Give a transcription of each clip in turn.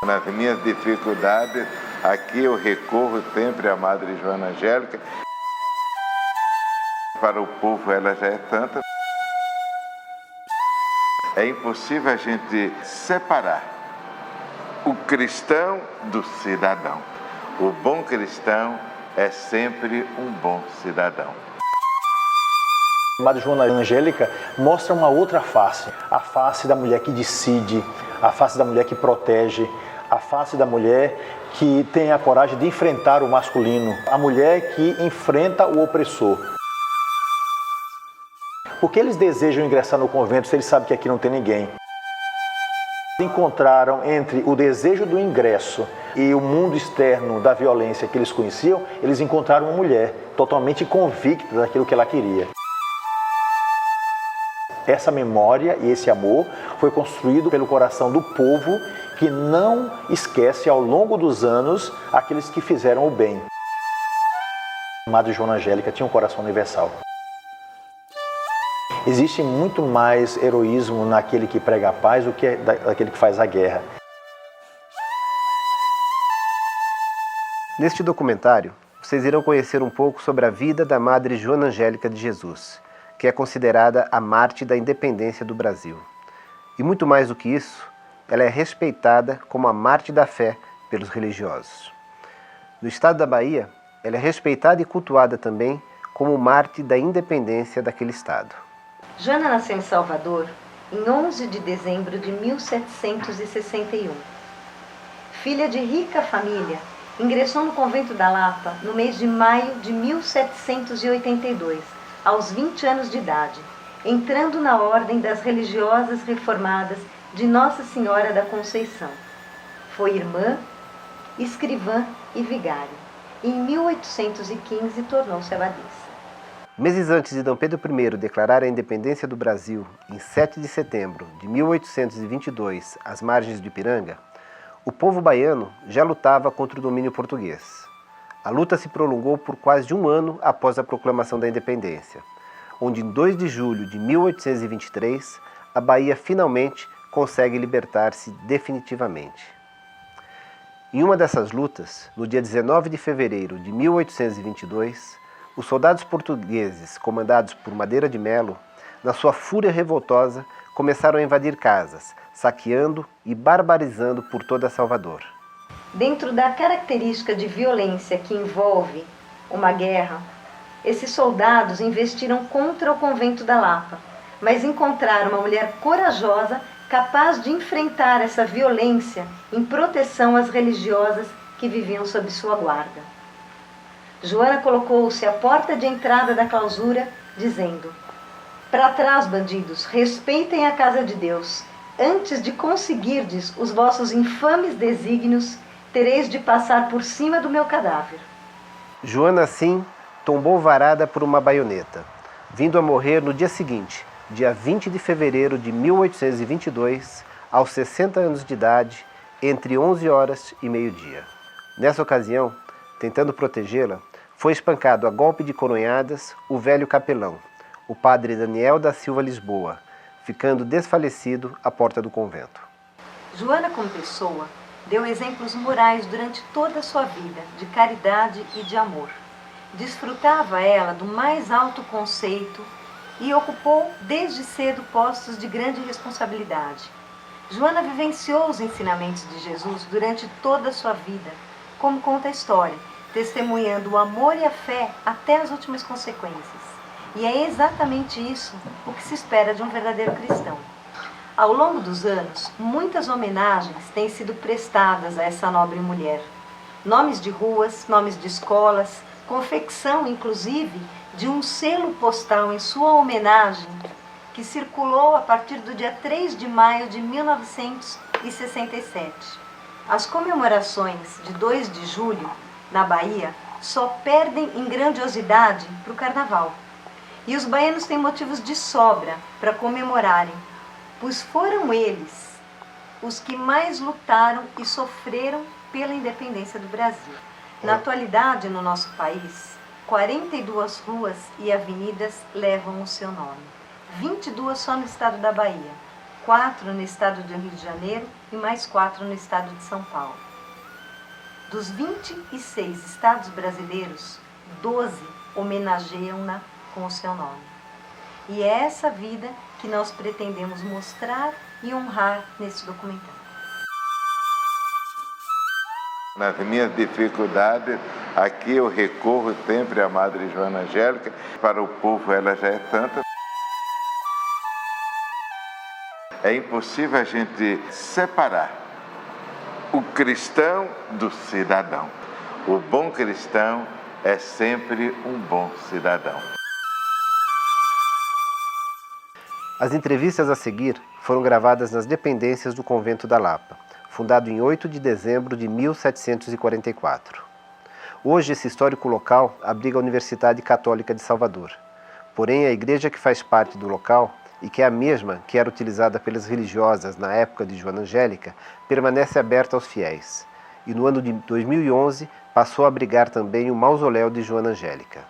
Nas minhas dificuldades, aqui eu recorro sempre à Madre Joana Angélica. Para o povo ela já é tanta. É impossível a gente separar o cristão do cidadão. O bom cristão é sempre um bom cidadão. A Madre Joana Angélica mostra uma outra face, a face da mulher que decide, a face da mulher que protege, a face da mulher que tem a coragem de enfrentar o masculino, a mulher que enfrenta o opressor. Por que eles desejam ingressar no convento se eles sabem que aqui não tem ninguém? Encontraram entre o desejo do ingresso e o mundo externo da violência que eles conheciam, eles encontraram uma mulher totalmente convicta daquilo que ela queria. Essa memória e esse amor foi construído pelo coração do povo que não esquece ao longo dos anos aqueles que fizeram o bem. A Madre Joana Angélica tinha um coração universal. Existe muito mais heroísmo naquele que prega a paz do que naquele que faz a guerra. Neste documentário, vocês irão conhecer um pouco sobre a vida da Madre Joana Angélica de Jesus, que é considerada a mártir da independência do Brasil. E muito mais do que isso, ela é respeitada como a mártir da fé pelos religiosos. No estado da Bahia, ela é respeitada e cultuada também como mártir da independência daquele estado. Joana nasceu em Salvador em 11 de dezembro de 1761. Filha de rica família, ingressou no convento da Lapa no mês de maio de 1782, aos 20 anos de idade, entrando na ordem das religiosas reformadas de Nossa Senhora da Conceição. Foi irmã, escrivã e vigária. Em 1815 tornou-se abadesa. Meses antes de D. Pedro I declarar a independência do Brasil, em 7 de setembro de 1822, às margens do Ipiranga, o povo baiano já lutava contra o domínio português. A luta se prolongou por quase um ano após a proclamação da independência, onde em 2 de julho de 1823, a Bahia finalmente consegue libertar-se definitivamente. Em uma dessas lutas, no dia 19 de fevereiro de 1822, os soldados portugueses, comandados por Madeira de Melo, na sua fúria revoltosa, começaram a invadir casas, saqueando e barbarizando por toda Salvador. Dentro da característica de violência que envolve uma guerra, esses soldados investiram contra o convento da Lapa, mas encontraram uma mulher corajosa capaz de enfrentar essa violência em proteção às religiosas que viviam sob sua guarda. Joana colocou-se à porta de entrada da clausura, dizendo: "Para trás, bandidos, respeitem a casa de Deus. Antes de conseguirdes os vossos infames desígnios, tereis de passar por cima do meu cadáver." Joana, assim, tombou varada por uma baioneta, vindo a morrer no dia seguinte, dia 20 de fevereiro de 1822, aos 60 anos de idade, entre 11 horas e meio-dia. Nessa ocasião, tentando protegê-la, foi espancado a golpe de coronhadas o velho capelão, o padre Daniel da Silva Lisboa, ficando desfalecido à porta do convento. Joana, como pessoa, deu exemplos morais durante toda a sua vida, de caridade e de amor. Desfrutava ela do mais alto conceito e ocupou desde cedo postos de grande responsabilidade. Joana vivenciou os ensinamentos de Jesus durante toda a sua vida, como conta a história, testemunhando o amor e a fé até as últimas consequências. E é exatamente isso o que se espera de um verdadeiro cristão. Ao longo dos anos, muitas homenagens têm sido prestadas a essa nobre mulher. Nomes de ruas, nomes de escolas, confecção, inclusive, de um selo postal em sua homenagem, que circulou a partir do dia 3 de maio de 1967. As comemorações de 2 de julho, na Bahia, só perdem em grandiosidade para o Carnaval. E os baianos têm motivos de sobra para comemorarem, pois foram eles os que mais lutaram e sofreram pela independência do Brasil. Na atualidade, no nosso país, 42 ruas e avenidas levam o seu nome. 22 só no estado da Bahia. 4 no estado do Rio de Janeiro e mais 4 no estado de São Paulo. Dos 26 estados brasileiros, 12 homenageiam-na com o seu nome. E é essa vida que nós pretendemos mostrar e honrar nesse documentário. Nas minhas dificuldades, aqui eu recorro sempre à Madre Joana Angélica. Para o povo ela já é santa. É impossível a gente separar o cristão do cidadão. O bom cristão é sempre um bom cidadão. As entrevistas a seguir foram gravadas nas dependências do Convento da Lapa, fundado em 8 de dezembro de 1744. Hoje, esse histórico local abriga a Universidade Católica de Salvador. Porém, a igreja que faz parte do local, e que é a mesma que era utilizada pelas religiosas na época de Joana Angélica, permanece aberta aos fiéis. E no ano de 2011 passou a abrigar também o mausoléu de Joana Angélica.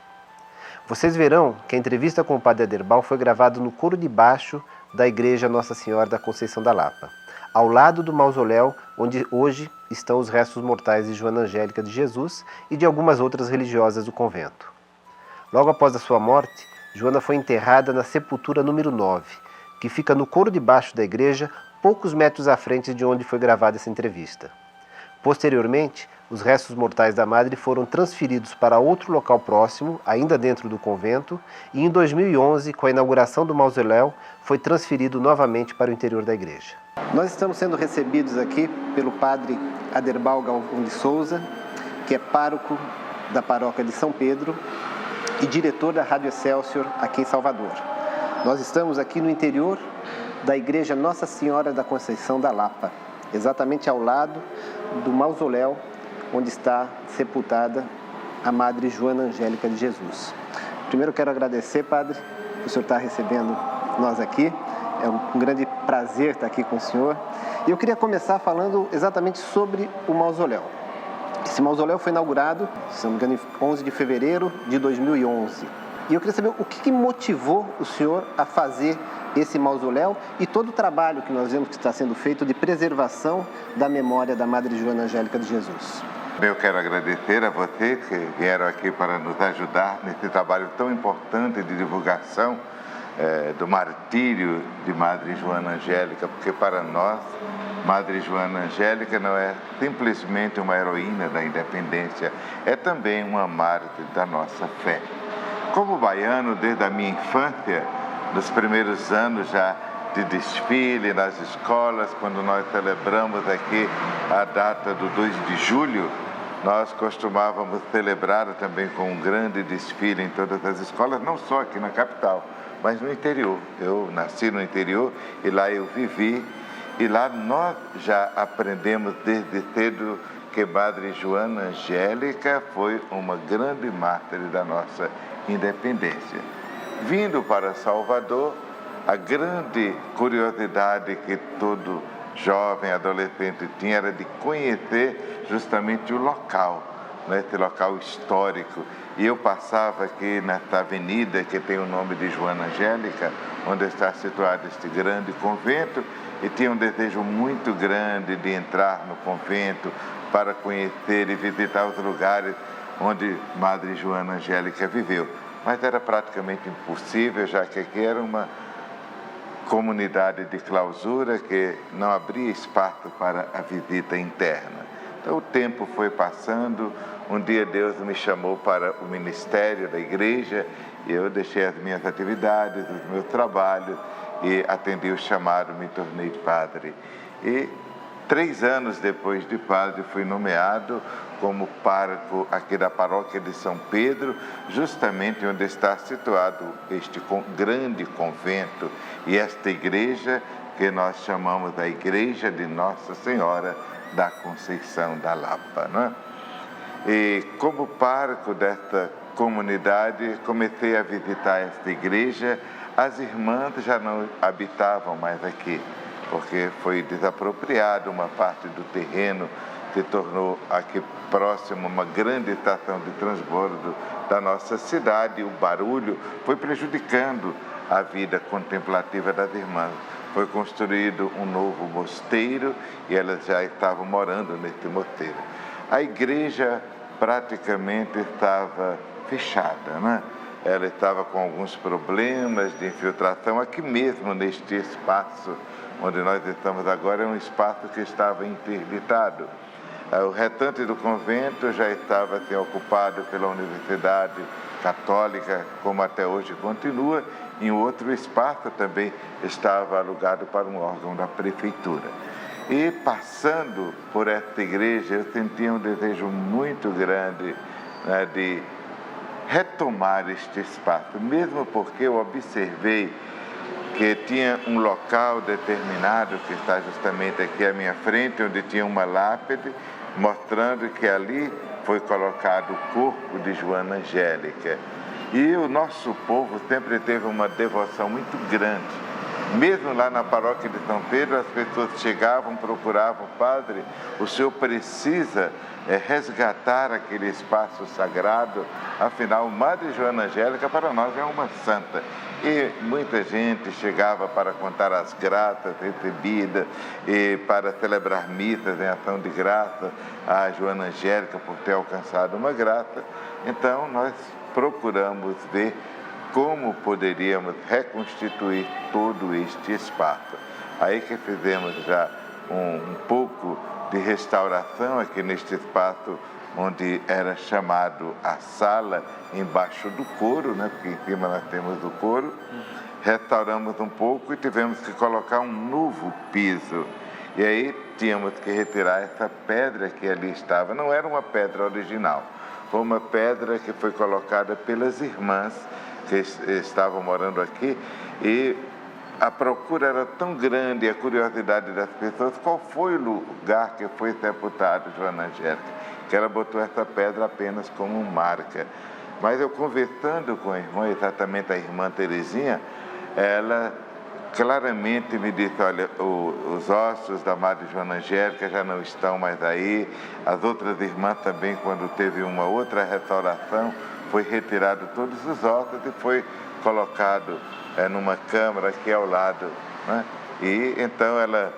Vocês verão que a entrevista com o Padre Aderbal foi gravada no coro de baixo da Igreja Nossa Senhora da Conceição da Lapa, ao lado do mausoléu onde hoje estão os restos mortais de Joana Angélica de Jesus e de algumas outras religiosas do convento. Logo após a sua morte, Joana foi enterrada na sepultura número 9, que fica no coro de baixo da igreja, poucos metros à frente de onde foi gravada essa entrevista. Posteriormente, os restos mortais da madre foram transferidos para outro local próximo, ainda dentro do convento, e em 2011, com a inauguração do mausoléu, foi transferido novamente para o interior da igreja. Nós estamos sendo recebidos aqui pelo Padre Aderbal Galvão de Souza, que é pároco da paróquia de São Pedro e diretor da Rádio Excelsior aqui em Salvador. Nós estamos aqui no interior da Igreja Nossa Senhora da Conceição da Lapa, exatamente ao lado do mausoléu onde está sepultada a Madre Joana Angélica de Jesus. Primeiro quero agradecer, Padre, por o senhor estar recebendo nós aqui. É um grande prazer estar aqui com o senhor. E eu queria começar falando exatamente sobre o mausoléu. Esse mausoléu foi inaugurado, se não me engano, em 11 de fevereiro de 2011. E eu queria saber o que motivou o senhor a fazer esse mausoléu e todo o trabalho que nós vemos que está sendo feito de preservação da memória da Madre Joana Angélica de Jesus. Eu quero agradecer a vocês que vieram aqui para nos ajudar nesse trabalho tão importante de divulgação do martírio de Madre Joana Angélica, porque para nós, Madre Joana Angélica não é simplesmente uma heroína da independência, é também uma mártir da nossa fé. Como baiano, desde a minha infância, nos primeiros anos já de desfile nas escolas, quando nós celebramos aqui a data do 2 de julho, nós costumávamos celebrar também com um grande desfile em todas as escolas, não só aqui na capital, mas no interior. Eu nasci no interior e lá eu vivi, e lá nós já aprendemos desde cedo que Madre Joana Angélica foi uma grande mártir da nossa independência. Vindo para Salvador, a grande curiosidade que todo jovem, adolescente tinha era de conhecer justamente o local, esse local histórico. E eu passava aqui nesta avenida que tem o nome de Joana Angélica, onde está situado este grande convento, e tinha um desejo muito grande de entrar no convento para conhecer e visitar os lugares onde Madre Joana Angélica viveu. Mas era praticamente impossível, já que aqui era uma comunidade de clausura que não abria espaço para a visita interna. Então o tempo foi passando, um dia Deus me chamou para o ministério da igreja e eu deixei as minhas atividades, os meus trabalhos e atendi o chamado, me tornei padre. E 3 anos depois de padre fui nomeado como pároco aqui da paróquia de São Pedro, justamente onde está situado este grande convento e esta igreja que nós chamamos a Igreja de Nossa Senhora da Conceição da Lapa, não é? E como pároco desta comunidade, comecei a visitar esta igreja. As irmãs já não habitavam mais aqui, porque foi desapropriado uma parte do terreno, se tornou aqui próximo uma grande estação de transbordo da nossa cidade, e o barulho foi prejudicando a vida contemplativa das irmãs. foi construído um novo mosteiro e elas já estavam morando nesse mosteiro. A igreja praticamente estava fechada, né? Ela estava com alguns problemas de infiltração. Aqui mesmo, neste espaço onde nós estamos agora, é um espaço que estava interditado. O restante do convento já estava ocupado pela Universidade Católica, como até hoje continua, e um outro espaço também estava alugado para um órgão da prefeitura. E passando por esta igreja, eu sentia um desejo muito grande, né, de retomar este espaço, mesmo porque eu observei que tinha um local determinado, que está justamente aqui à minha frente, onde tinha uma lápide, mostrando que ali foi colocado o corpo de Joana Angélica. E o nosso povo sempre teve uma devoção muito grande. Mesmo lá na paróquia de São Pedro, as pessoas chegavam, procuravam o padre, o senhor precisa resgatar aquele espaço sagrado, afinal, Madre Joana Angélica para nós é uma santa. E muita gente chegava para contar as graças recebidas e para celebrar missas em ação de graça a Joana Angélica por ter alcançado uma graça. Então, nós procuramos ver como poderíamos reconstituir todo este espaço. Aí que fizemos já um pouco de restauração aqui neste espaço onde era chamado a sala, embaixo do coro, né? Porque em cima nós temos o coro. Restauramos um pouco e tivemos que colocar um novo piso. E aí tínhamos que retirar essa pedra que ali estava. Não era uma pedra original, foi uma pedra que foi colocada pelas irmãs que estavam morando aqui, e a procura era tão grande, a curiosidade das pessoas, qual foi o lugar que foi sepultado Joana Angélica, que ela botou essa pedra apenas como marca. Mas eu conversando com a irmã, exatamente a irmã Terezinha, ela claramente me disse, olha, os ossos da Madre Joana Angélica já não estão mais aí, as outras irmãs também, quando teve uma outra restauração, foi retirado todos os ossos e foi colocado numa câmara aqui ao lado, né? E então ela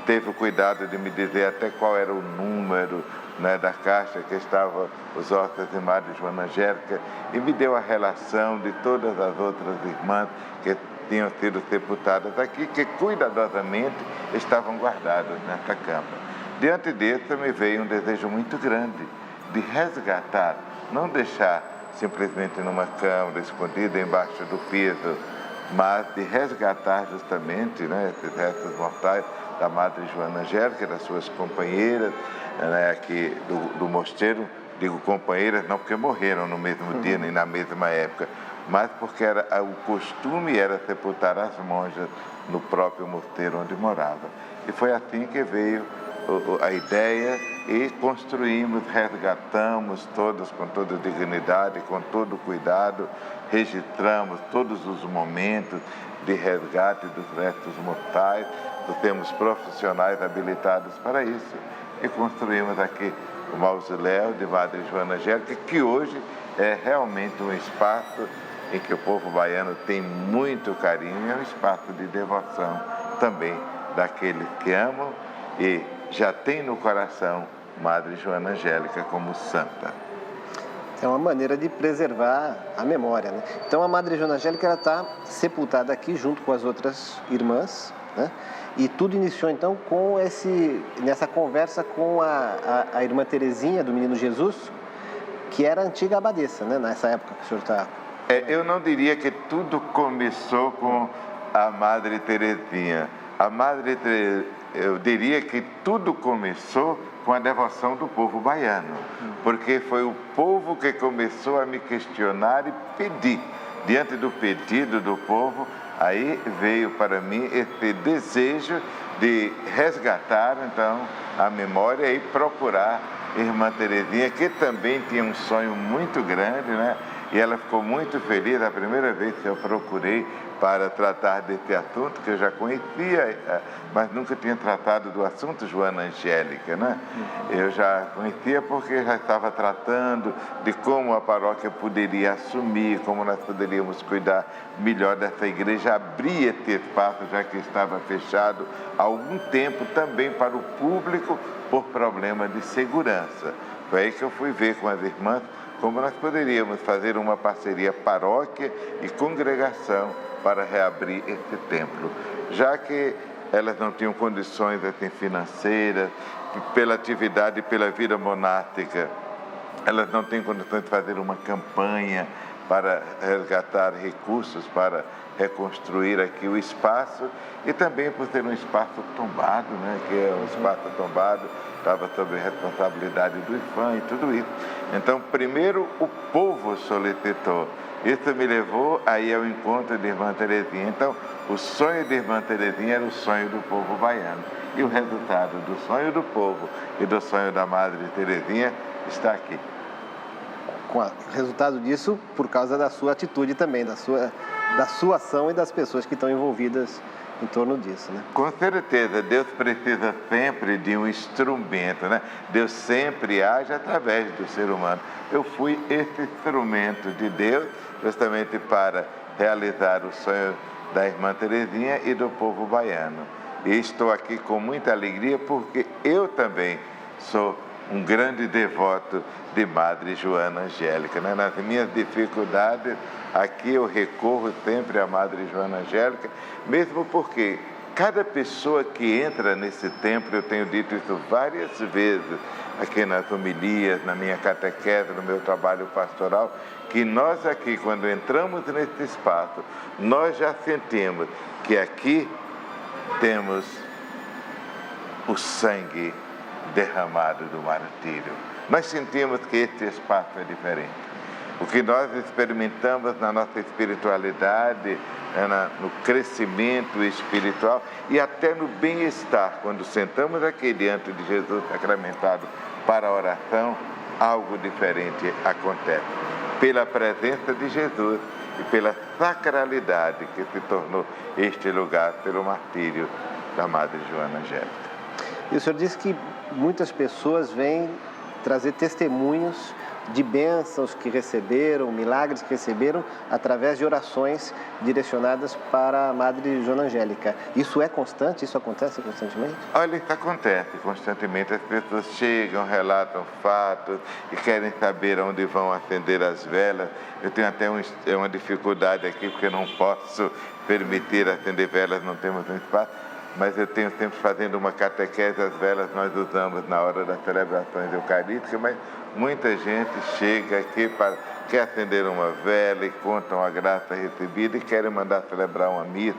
teve o cuidado de me dizer até qual era o número, né, da caixa que estavam os ossos de Madre Joana Angélica, e me deu a relação de todas as outras irmãs que tinham sido sepultadas aqui, que cuidadosamente estavam guardadas nessa câmara. Diante disso me veio um desejo muito grande de resgatar, não deixar simplesmente numa câmara escondida embaixo do piso, mas de resgatar justamente, né, esses restos mortais da Madre Joana Angélica, das suas companheiras, né, aqui do mosteiro. Digo companheiras não porque morreram no mesmo dia nem na mesma época, mas porque o costume era sepultar as monjas no próprio mosteiro onde morava. E foi assim que veio a ideia e construímos, resgatamos todos com toda dignidade, com todo cuidado, registramos todos os momentos de resgate dos restos mortais, temos profissionais habilitados para isso e construímos aqui o mausoléu de Madre Joana Angélica, que hoje é realmente um espaço em que o povo baiano tem muito carinho, é um espaço de devoção também daqueles que amam e já tem no coração Madre Joana Angélica como santa. É uma maneira de preservar a memória, né? Então a Madre Joana Angélica está sepultada aqui junto com as outras irmãs, né? E tudo iniciou então com nessa conversa com a irmã Terezinha do Menino Jesus, que era a antiga abadesa, né? Nessa época que o senhor está... Eu não diria que tudo começou com a Madre Terezinha. Eu diria que tudo começou com a devoção do povo baiano, porque foi o povo que começou a me questionar e pedir. Diante do pedido do povo, aí veio para mim esse desejo de resgatar, então, a memória e procurar irmã Terezinha, que também tinha um sonho muito grande, né? E ela ficou muito feliz a primeira vez que eu procurei para tratar desse assunto que eu já conhecia, mas nunca tinha tratado do assunto Joana Angélica, né? Eu já conhecia porque já estava tratando de como a paróquia poderia assumir, como nós poderíamos cuidar melhor dessa igreja, abrir esse espaço, já que estava fechado há algum tempo também para o público por problema de segurança. Foi aí que eu fui ver com as irmãs como nós poderíamos fazer uma parceria paróquia e congregação para reabrir esse templo, já que elas não tinham condições assim, financeiras, pela atividade e pela vida monástica, elas não têm condições de fazer uma campanha para resgatar recursos, para reconstruir aqui o espaço, e também por ser um espaço tombado, né, que é um espaço tombado, estava sob a responsabilidade do IFAM e tudo isso. Então, primeiro o povo solicitou. Isso me levou aí ao encontro de Irmã Terezinha. Então, o sonho de Irmã Terezinha era o sonho do povo baiano. E o resultado do sonho do povo e do sonho da Madre Terezinha está aqui. Com o resultado disso, por causa da sua atitude também, da sua ação e das pessoas que estão envolvidas em torno disso, né? Com certeza, Deus precisa sempre de um instrumento, né? Deus sempre age através do ser humano. Eu fui esse instrumento de Deus justamente para realizar o sonho da Irmã Terezinha e do povo baiano. E estou aqui com muita alegria porque eu também sou um grande devoto de Madre Joana Angélica, né? Nas minhas dificuldades, aqui eu recorro sempre à Madre Joana Angélica, mesmo porque cada pessoa que entra nesse templo, eu tenho dito isso várias vezes, aqui nas homilias, na minha catequese, no meu trabalho pastoral, que nós aqui, quando entramos nesse espaço, nós já sentimos que aqui temos o sangue derramado do martírio. Nós sentimos que este espaço é diferente. O que nós experimentamos na nossa espiritualidade, no crescimento espiritual e até no bem-estar, quando sentamos aqui diante de Jesus sacramentado para a oração, algo diferente acontece. Pela presença de Jesus e pela sacralidade que se tornou este lugar pelo martírio da Madre Joana Angélica. E o senhor disse que muitas pessoas vêm trazer testemunhos de bênçãos que receberam, milagres que receberam, através de orações direcionadas para a Madre Joana Angélica. Isso é constante? Isso acontece constantemente? Olha, isso acontece constantemente. As pessoas chegam, relatam fatos e querem saber onde vão acender as velas. Eu tenho até uma dificuldade aqui, porque eu não posso permitir acender velas, não temos um espaço. Mas eu tenho sempre fazendo uma catequese, as velas nós usamos na hora das celebrações eucarísticas, mas muita gente chega aqui quer acender uma vela e contam a graça recebida e querem mandar celebrar uma missa.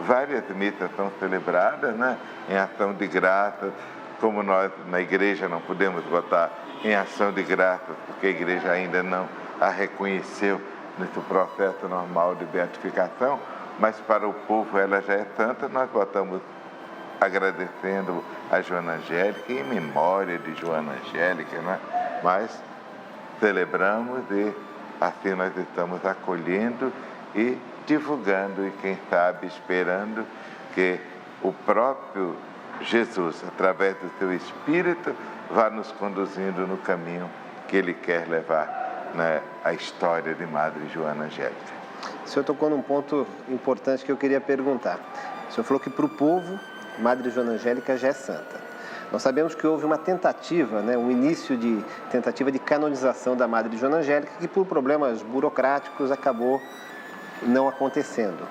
Várias missas são celebradas, né, em ação de graças, como nós na igreja não podemos votar em ação de graças, porque a igreja ainda não a reconheceu nesse processo normal de beatificação, mas para o povo ela já é santa, nós votamos agradecendo a Joana Angélica, em memória de Joana Angélica, né? Mas celebramos e assim nós estamos acolhendo e divulgando e quem sabe esperando que o próprio Jesus, através do seu Espírito, vá nos conduzindo no caminho que Ele quer levar, né, a história de Madre Joana Angélica. O senhor tocou num ponto importante que eu queria perguntar. O senhor falou que para o povo, Madre Joana Angélica já é santa. Nós sabemos que houve uma tentativa, um início de tentativa de canonização da Madre Joana Angélica, que por problemas burocráticos acabou não acontecendo.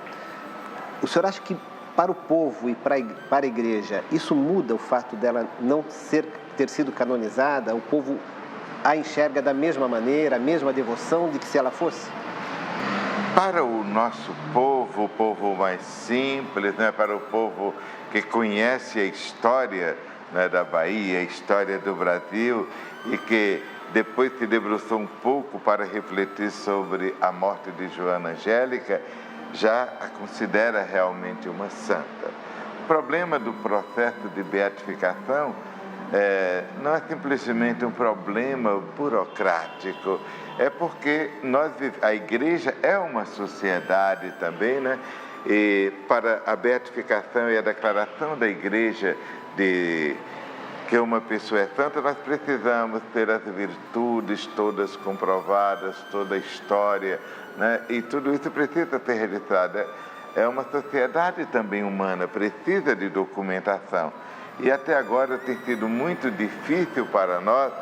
O senhor acha que para o povo e para a igreja, isso muda o fato dela não ter sido canonizada? O povo a enxerga da mesma maneira, a mesma devoção de que se ela fosse? Para o nosso povo, o povo mais simples, né? Para o povo que conhece a história, né, da Bahia, a história do Brasil e que depois se debruçou um pouco para refletir sobre a morte de Joana Angélica, já a considera realmente uma santa. O problema do processo de beatificação não é simplesmente um problema burocrático, é porque a igreja é uma sociedade também, né? E para a beatificação e a declaração da igreja de que uma pessoa é santa, nós precisamos ter as virtudes todas comprovadas, toda a história, né? E tudo isso precisa ser registrado. É uma sociedade também humana, precisa de documentação. E até agora tem sido muito difícil para nós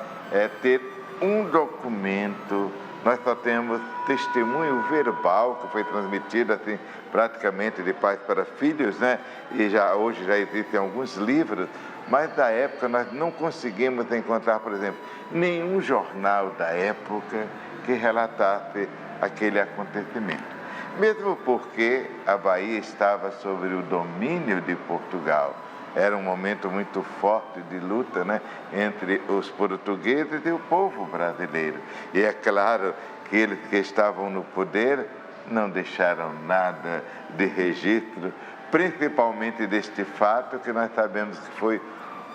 ter um documento. Nós só temos testemunho verbal, que foi transmitido assim, praticamente de pais para filhos, né? E hoje já existem alguns livros, mas na época nós não conseguimos encontrar, por exemplo, nenhum jornal da época que relatasse aquele acontecimento. Mesmo porque a Bahia estava sob o domínio de Portugal. Era um momento muito forte de luta, né, entre os portugueses e o povo brasileiro. E é claro que eles que estavam no poder não deixaram nada de registro, principalmente deste fato que nós sabemos que foi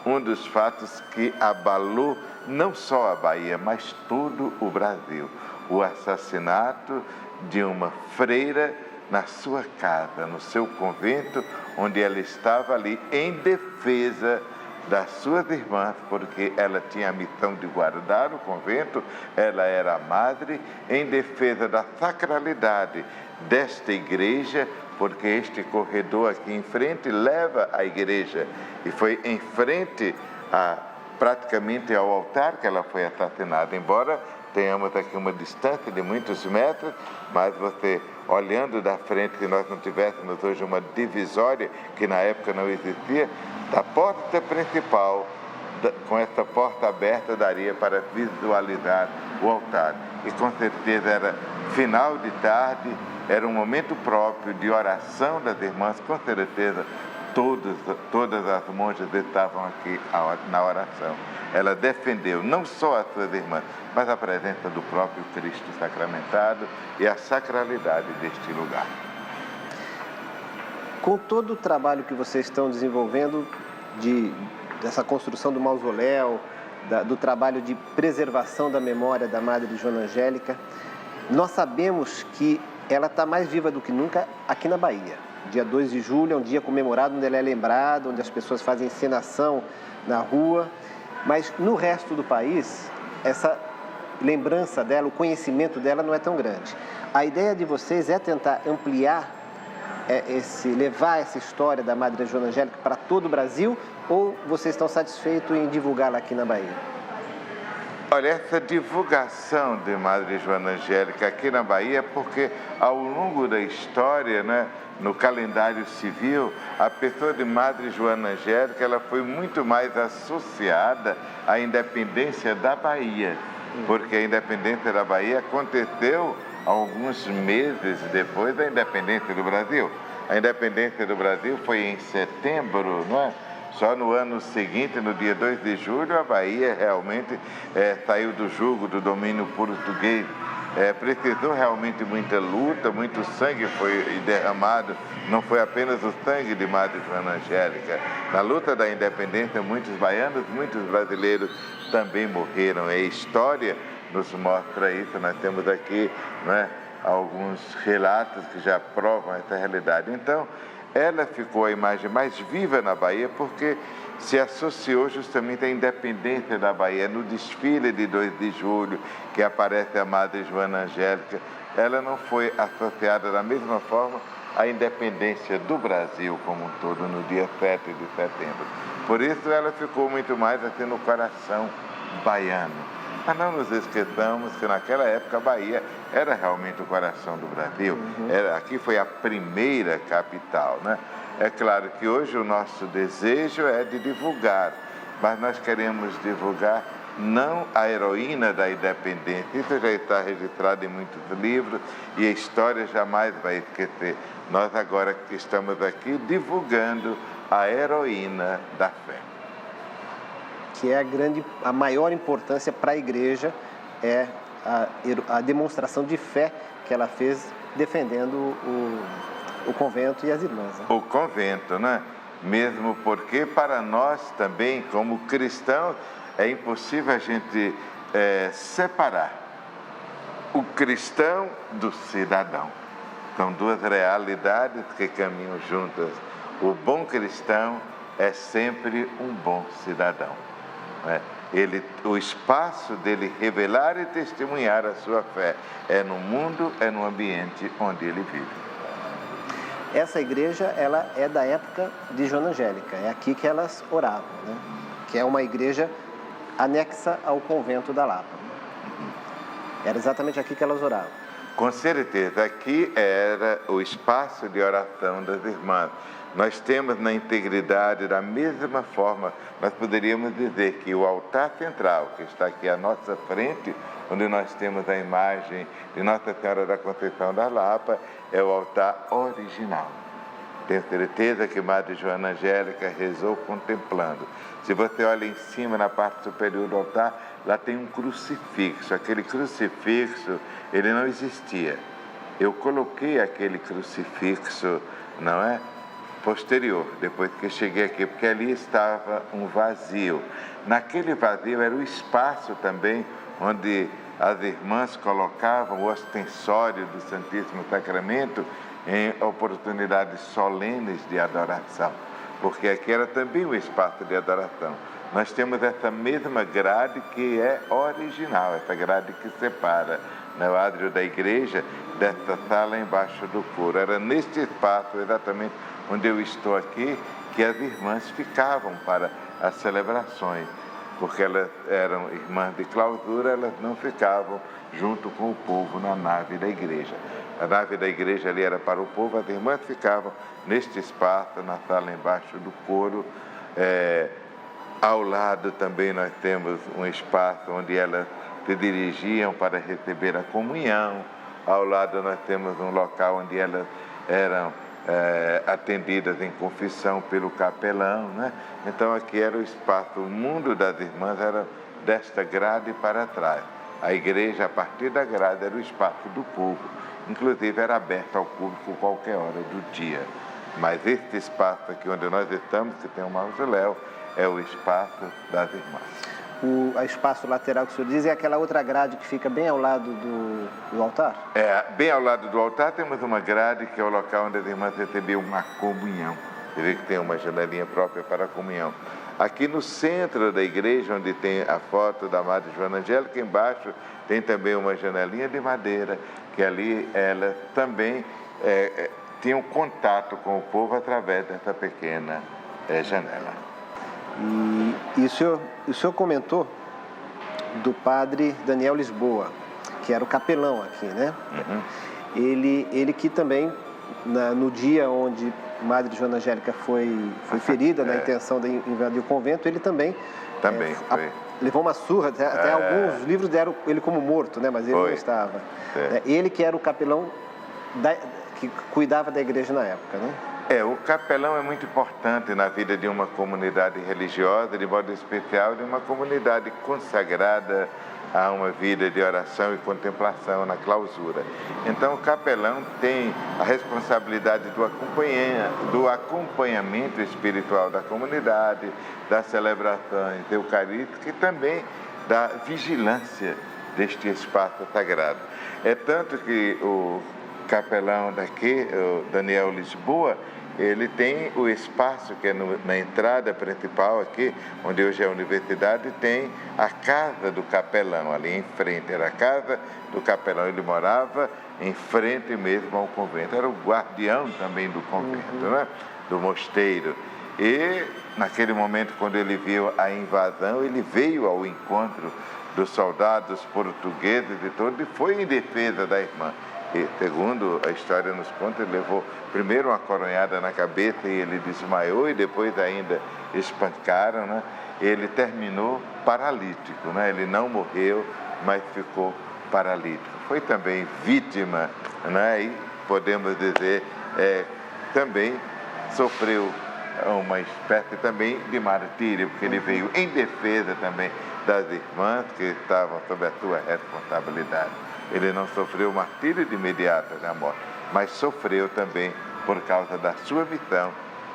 um dos fatos que abalou não só a Bahia, mas todo o Brasil. O assassinato de uma freira na sua casa, no seu convento, onde ela estava ali em defesa das suas irmãs, porque ela tinha a missão de guardar o convento, ela era a madre, em defesa da sacralidade desta igreja, porque este corredor aqui em frente leva à igreja, e foi em frente praticamente ao altar que ela foi assassinada, embora tenhamos aqui uma distância de muitos metros, mas você, olhando da frente, se nós não tivéssemos hoje uma divisória, que na época não existia, da porta principal, com essa porta aberta, daria para visualizar o altar. E com certeza era final de tarde, era um momento próprio de oração das irmãs, com certeza todas as monjas estavam aqui na oração. Ela defendeu não só as suas irmãs, mas a presença do próprio Cristo sacramentado e a sacralidade deste lugar. Com todo o trabalho que vocês estão desenvolvendo dessa construção do mausoléu, do trabalho de preservação da memória da Madre Joana Angélica, nós sabemos que ela está mais viva do que nunca aqui na Bahia. Dia 2 de julho é um dia comemorado, onde ela é lembrada, onde as pessoas fazem encenação na rua, mas no resto do país, essa lembrança dela, o conhecimento dela não é tão grande. A ideia de vocês é tentar ampliar, levar essa história da Madre Joana Angélica para todo o Brasil, ou vocês estão satisfeitos em divulgá-la aqui na Bahia? Olha, essa divulgação de Madre Joana Angélica aqui na Bahia, porque ao longo da história, né, no calendário civil, a pessoa de Madre Joana Angélica, ela foi muito mais associada à independência da Bahia, porque a independência da Bahia aconteceu alguns meses depois da independência do Brasil. A independência do Brasil foi em setembro, não é? Só no ano seguinte, no dia 2 de julho, a Bahia realmente saiu do jugo do domínio português. Precisou realmente muita luta, muito sangue foi derramado, não foi apenas o sangue de Madre Joana Angélica. Na luta da independência, muitos baianos, muitos brasileiros também morreram. E a história nos mostra isso. Nós temos aqui, né, alguns relatos que já provam essa realidade. Então, ela ficou a imagem mais viva na Bahia porque se associou justamente à independência da Bahia. No desfile de 2 de julho, que aparece a Madre Joana Angélica, ela não foi associada da mesma forma à independência do Brasil como um todo, no dia 7 de setembro. Por isso ela ficou muito mais assim no coração baiano. Mas não nos esqueçamos que naquela época a Bahia era realmente o coração do Brasil. Aqui foi a primeira capital, né? É claro que hoje o nosso desejo é de divulgar, mas nós queremos divulgar não a heroína da independência. Isso já está registrado em muitos livros e a história jamais vai esquecer. Nós agora estamos aqui divulgando a heroína da fé. Que é a maior importância para a igreja, é a demonstração de fé que ela fez defendendo o convento e as irmãs. Né? O convento, né? mesmo porque para nós também, como cristãos, é impossível a gente separar o cristão do cidadão. São duas realidades que caminham juntas. O bom cristão é sempre um bom cidadão. O espaço dele revelar e testemunhar a sua fé é no mundo, é no ambiente onde ele vive. Essa igreja, ela é da época de Joana Angélica, é aqui que elas oravam, né? Que é uma igreja anexa ao convento da Lapa. Era exatamente aqui que elas oravam. Com certeza, aqui era o espaço de oração das irmãs. Nós temos na integridade, da mesma forma, nós poderíamos dizer que o altar central, que está aqui à nossa frente, onde nós temos a imagem de Nossa Senhora da Conceição da Lapa, é o altar original. Tenho certeza que Madre Joana Angélica rezou contemplando. Se você olha em cima, na parte superior do altar, lá tem um crucifixo. Aquele crucifixo, ele não existia. Eu coloquei aquele crucifixo, não é? Posterior, depois que cheguei aqui, porque ali estava um vazio. Naquele vazio era o espaço também onde as irmãs colocavam o ostensório do Santíssimo Sacramento em oportunidades solenes de adoração, porque aqui era também o espaço de adoração. Nós temos essa mesma grade que é original, essa grade que separa o átrio da igreja dessa sala embaixo do coro. Era neste espaço, exatamente onde eu estou aqui, que as irmãs ficavam para as celebrações, porque elas eram irmãs de clausura, elas não ficavam junto com o povo na nave da igreja. A nave da igreja ali era para o povo, as irmãs ficavam neste espaço, na sala embaixo do coro. Ao lado também nós temos um espaço onde elas se dirigiam para receber a comunhão. Ao lado nós temos um local onde elas eram atendidas em confissão pelo capelão, né? Então aqui era o espaço, o mundo das irmãs era desta grade para trás. A igreja, a partir da grade, era o espaço do povo. Inclusive era aberto ao público qualquer hora do dia. Mas este espaço aqui onde nós estamos, que tem um mausoléu, é o espaço das irmãs. O espaço lateral que o senhor diz é aquela outra grade que fica bem ao lado do altar? Bem ao lado do altar temos uma grade que é o local onde as irmãs recebiam uma comunhão. Você vê que tem uma janelinha própria para a comunhão. Aqui no centro da igreja, onde tem a foto da Madre Joana Angélica, embaixo tem também uma janelinha de madeira, que ali ela também tinha um contato com o povo através dessa pequena janela. E o senhor comentou do padre Daniel Lisboa, que era o capelão aqui, né? Uhum. Ele que também, no dia onde Madre Joana Angélica foi ferida na intenção de invadir o convento, ele também foi. Levou uma surra, até alguns livros deram ele como morto, né? Mas ele não estava. Ele que era o capelão que cuidava da igreja na época, né? O capelão é muito importante na vida de uma comunidade religiosa, de modo especial de uma comunidade consagrada a uma vida de oração e contemplação na clausura. Então o capelão tem a responsabilidade do acompanhamento espiritual da comunidade, das celebrações eucarísticas e também da vigilância deste espaço sagrado. É tanto que o capelão daqui, o Daniel Lisboa, ele tem o espaço que é na entrada principal aqui, onde hoje é a universidade, tem a casa do capelão ali em frente, era a casa do capelão, ele morava em frente mesmo ao convento, era o guardião também do convento, né? Do mosteiro. E naquele momento, quando ele viu a invasão, ele veio ao encontro dos soldados portugueses e tudo, e foi em defesa da irmã. E, segundo a história nos conta, ele levou primeiro uma coronhada na cabeça e ele desmaiou, e depois ainda espancaram, né? Ele terminou paralítico, né? Ele não morreu, mas ficou paralítico. Foi também vítima, né? E podemos dizer, também sofreu uma espécie também de martírio, porque ele veio em defesa também das irmãs que estavam sob a sua responsabilidade. Ele não sofreu martírio de imediato na morte, mas sofreu também por causa da sua missão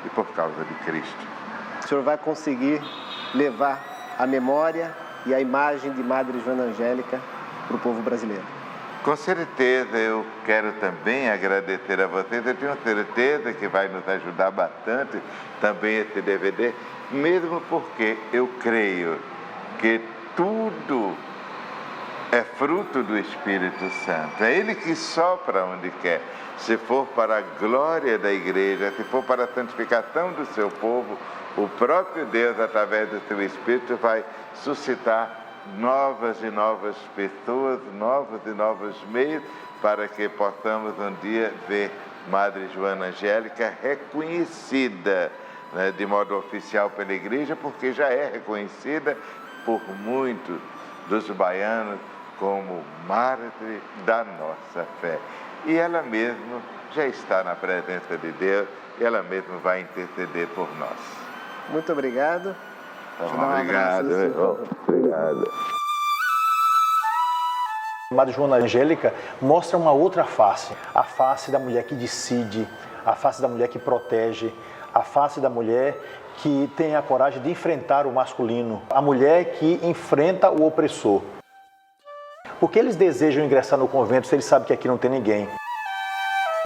e por causa de Cristo. O senhor vai conseguir levar a memória e a imagem de Madre Joana Angélica para o povo brasileiro? Com certeza, eu quero também agradecer a vocês. Eu tenho certeza que vai nos ajudar bastante também esse DVD, mesmo porque eu creio que tudo é fruto do Espírito Santo. É Ele que sopra onde quer. Se for para a glória da igreja, se for para a santificação do seu povo, o próprio Deus, através do seu Espírito, vai suscitar novas e novas pessoas, novos e novos meios, para que possamos um dia ver Madre Joana Angélica reconhecida, né, de modo oficial pela igreja, porque já é reconhecida por muitos dos baianos como mártir da nossa fé. E ela mesma já está na presença de Deus, e ela mesma vai interceder por nós. Muito obrigado. Obrigado. Madre Joana Angélica mostra uma outra face, a face da mulher que decide, a face da mulher que protege, a face da mulher que tem a coragem de enfrentar o masculino, a mulher que enfrenta o opressor. Por que eles desejam ingressar no convento se eles sabem que aqui não tem ninguém?